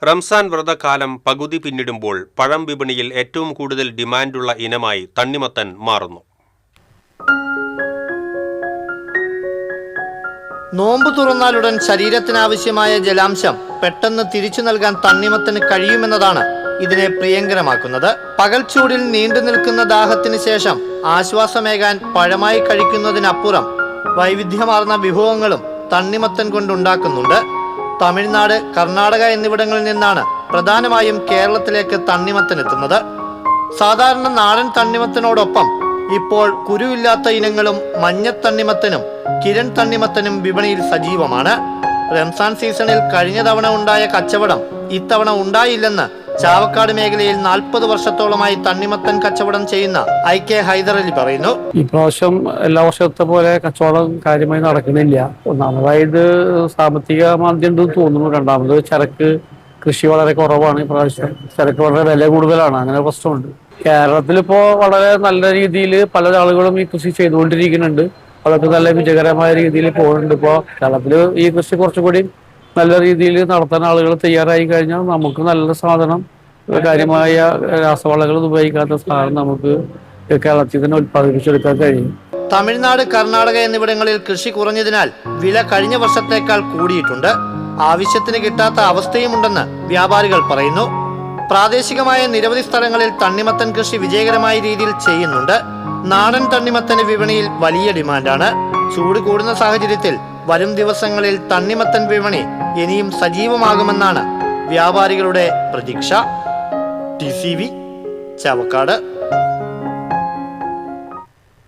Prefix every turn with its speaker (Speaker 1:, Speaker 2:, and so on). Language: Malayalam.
Speaker 1: റംസാൻ വ്രതകാലം പകുതി പിന്നിടുമ്പോൾ പഴം വിപണിയിൽ ഏറ്റവും കൂടുതൽ ഡിമാൻഡുള്ള ഇനമായി തണ്ണിമത്തൻ മാറുന്നു.
Speaker 2: നോമ്പ് തുറന്നാലുടൻ ശരീരത്തിനാവശ്യമായ ജലാംശം പെട്ടെന്ന് തിരിച്ചു നൽകാൻ തണ്ണിമത്തന് കഴിയുമെന്നതാണ് ഇതിനെ പ്രിയങ്കരമാക്കുന്നത്. പകൽ ചൂടിൽ നീണ്ടു നിൽക്കുന്ന ദാഹത്തിന് ശേഷം ആശ്വാസമേകാൻ പഴമായി കഴിക്കുന്നതിനപ്പുറം വൈവിധ്യമാർന്ന വിഭവങ്ങളും തണ്ണിമത്തൻ കൊണ്ടുണ്ടാക്കുന്നുണ്ട്. തമിഴ്നാട്, കർണാടക എന്നിവിടങ്ങളിൽ നിന്നാണ് പ്രധാനമായും കേരളത്തിലേക്ക് തണ്ണിമത്തൻ എത്തുന്നത്. സാധാരണ നാടൻ തണ്ണിമത്തനോടൊപ്പം ഇപ്പോൾ കുരുവില്ലാത്ത ഇനങ്ങളും മഞ്ഞത്തണ്ണിമത്തനും കിരൺ തണ്ണിമത്തനും വിപണിയിൽ സജീവമാണ്. റംസാൻ സീസണിൽ കഴിഞ്ഞ തവണ ഉണ്ടായ കച്ചവടം ഇത്തവണ ഉണ്ടായില്ലെന്ന് ചാവക്കാട് മേഖലയിൽ 40 വർഷത്തോളമായി തണ്ണിമത്തൻ കച്ചവടം ചെയ്യുന്ന IK ഹൈദരലി പറയുന്നു.
Speaker 3: ഇപ്രാവശ്യം എല്ലാ വർഷത്തെ പോലെ കച്ചവടം കാര്യമായി നടക്കുന്നില്ല. ഒന്നാമതായത് സാമ്പത്തിക മാന്ദ്യം ഉണ്ടെന്ന് തോന്നുന്നു. രണ്ടാമത് ചരക്ക് കൃഷി വളരെ കുറവാണ്. ഇപ്രാവശ്യം ചരക്ക് വളരെ വില കൂടുതലാണ്. അങ്ങനെ പ്രശ്നമുണ്ട്. കേരളത്തിലിപ്പോ വളരെ നല്ല രീതിയിൽ പല ആളുകളും ഈ കൃഷി ചെയ്തുകൊണ്ടിരിക്കുന്നുണ്ട്. അതൊക്കെ നല്ല വിജയകരമായ രീതിയിൽ പോകുന്നുണ്ട്. ഇപ്പോൾ കേരളത്തിൽ ഈ കൃഷി കുറച്ചുകൂടി നല്ല രീതിയിൽ നടത്താൻ ആളുകൾ തയ്യാറായി കഴിഞ്ഞാൽ നമുക്ക് നല്ല സാധനം, കാര്യമായ രാസവളങ്ങൾ ഉപയോഗിക്കാത്ത സാധനം നമുക്ക് കേരളത്തിൽ തന്നെ ഉത്പാദിപ്പിച്ചെടുക്കാൻ കഴിയും.
Speaker 2: തമിഴ്നാട്, കർണാടക എന്നിവിടങ്ങളിൽ കൃഷി കുറഞ്ഞതിനാൽ വില കഴിഞ്ഞ വർഷത്തേക്കാൾ കൂടിയിട്ടുണ്ട്. ആവശ്യത്തിന് കിട്ടാത്ത അവസ്ഥയുമുണ്ടെന്ന് വ്യാപാരികൾ പറയുന്നു. പ്രാദേശികമായ നിരവധി സ്ഥലങ്ങളിൽ തണ്ണിമത്തൻ കൃഷി വിജയകരമായ രീതിയിൽ ചെയ്യുന്നുണ്ട്. നാടൻ തണ്ണിമത്തന് വിപണിയിൽ വലിയ ഡിമാൻഡാണ്. ചൂട് കൂടുന്ന സാഹചര്യത്തിൽ വരും ദിവസങ്ങളിൽ തണ്ണിമത്തൻ വിപണി ഇനിയും സജീവമാകുമെന്നാണ് വ്യാപാരികളുടെ പ്രതീക്ഷ. TCV ചാവക്കാട്.